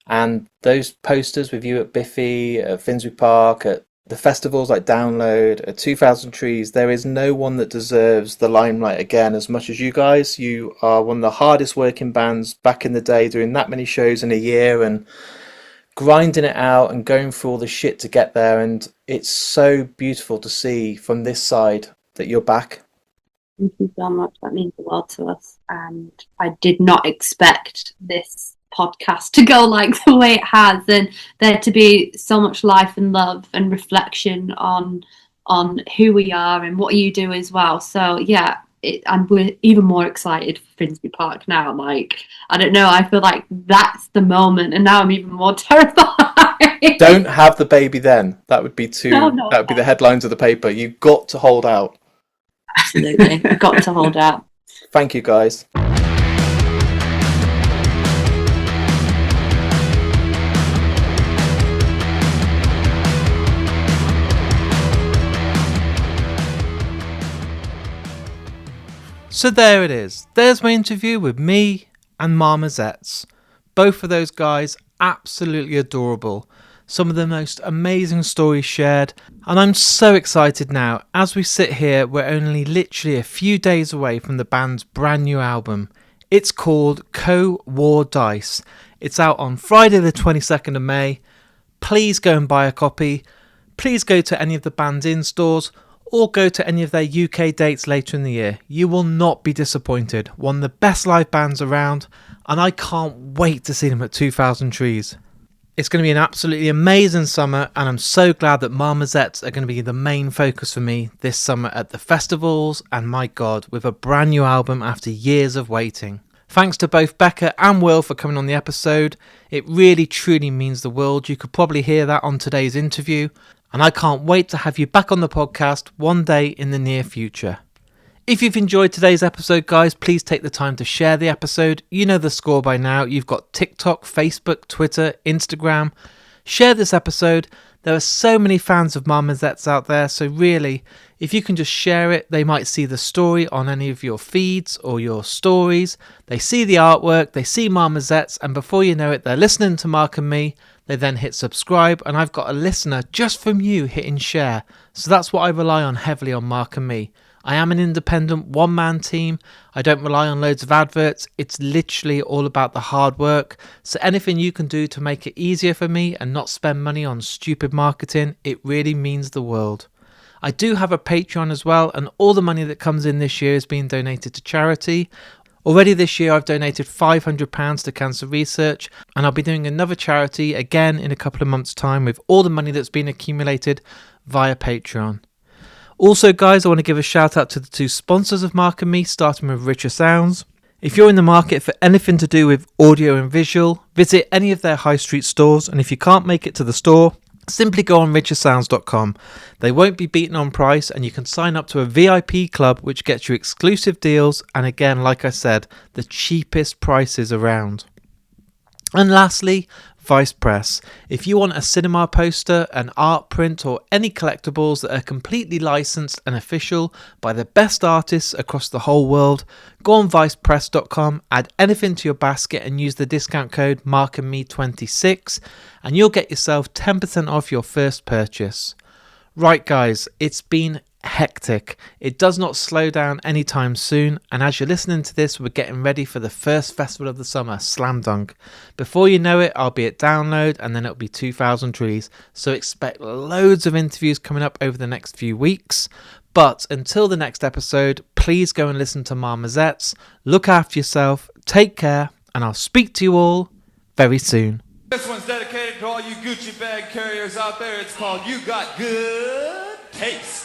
and those posters with you at Biffy, at Finsbury Park, at the festivals like Download, at 2000 Trees, there is no one that deserves the limelight again as much as you guys. You are one of the hardest working bands back in the day, doing that many shows in a year and grinding it out and going through all the shit to get there. And it's so beautiful to see from this side that you're back. Thank you so much. That means a lot to us. And I did not expect this podcast to go like the way it has, and there to be so much life and love and reflection on who we are and what you do as well. So yeah, and we're even more excited for Finsbury Park now. Like, I don't know, I feel like that's the moment, and now I'm even more terrified. Don't have the baby then. That would be that would be the headlines of the paper. You've got to hold out. Absolutely. Got to hold out. Thank you, guys. So there it is. There's my interview with me and Marmozets. Both of those guys absolutely adorable. Some of the most amazing stories shared. And I'm so excited now. As we sit here, we're only literally a few days away from the band's brand new album. It's called CO.WAR.DICE. It's out on Friday the 22nd of May. Please go and buy a copy. Please go to any of the band's in-stores, or go to any of their UK dates later in the year. You will not be disappointed. One of the best live bands around, and I can't wait to see them at 2000 Trees. It's going to be an absolutely amazing summer, and I'm so glad that Marmozets are going to be the main focus for me this summer at the festivals, and my God, with a brand new album after years of waiting. Thanks to both Becca and Will for coming on the episode. It really truly means the world. You could probably hear that on today's interview. And I can't wait to have you back on the podcast one day in the near future. If you've enjoyed today's episode, guys, please take the time to share the episode. You know the score by now. You've got TikTok, Facebook, Twitter, Instagram. Share this episode. There are so many fans of Marmozets out there, so really, if you can just share it, they might see the story on any of your feeds or your stories. They see the artwork, they see Marmozets, and before you know it, they're listening to Mark and me. They then hit subscribe, and I've got a listener just from you hitting share. So that's what I rely on heavily on Mark and me. I am an independent one-man team. I don't rely on loads of adverts. It's literally all about the hard work. So anything you can do to make it easier for me and not spend money on stupid marketing, it really means the world. I do have a Patreon as well, and all the money that comes in this year is being donated to charity. Already this year I've donated £500 to cancer research, and I'll be doing another charity again in a couple of months' time with all the money that's been accumulated via Patreon. Also, guys, I want to give a shout out to the two sponsors of Mark and me, starting with Richer Sounds. If you're in the market for anything to do with audio and visual, visit any of their high street stores, and if you can't make it to the store, simply go on richersounds.com. They won't be beaten on price, and you can sign up to a VIP club which gets you exclusive deals, and again, like I said, the cheapest prices around. And lastly, Vice Press. If you want a cinema poster, an art print, or any collectibles that are completely licensed and official by the best artists across the whole world, go on vicepress.com, add anything to your basket and use the discount code MarkandMe26 and you'll get yourself 10% off your first purchase. Right guys, it's been hectic. It does not slow down anytime soon, and as you're listening to this, we're getting ready for the first festival of the summer, Slam Dunk. Before you know it, I'll be at Download, and then it'll be 2000 Trees, so expect loads of interviews coming up over the next few weeks. But until the next episode, please go and listen to Marmozets, look after yourself, take care, and I'll speak to you all very soon. This one's dedicated to all you Gucci bag carriers out there. It's called You Got Good Taste.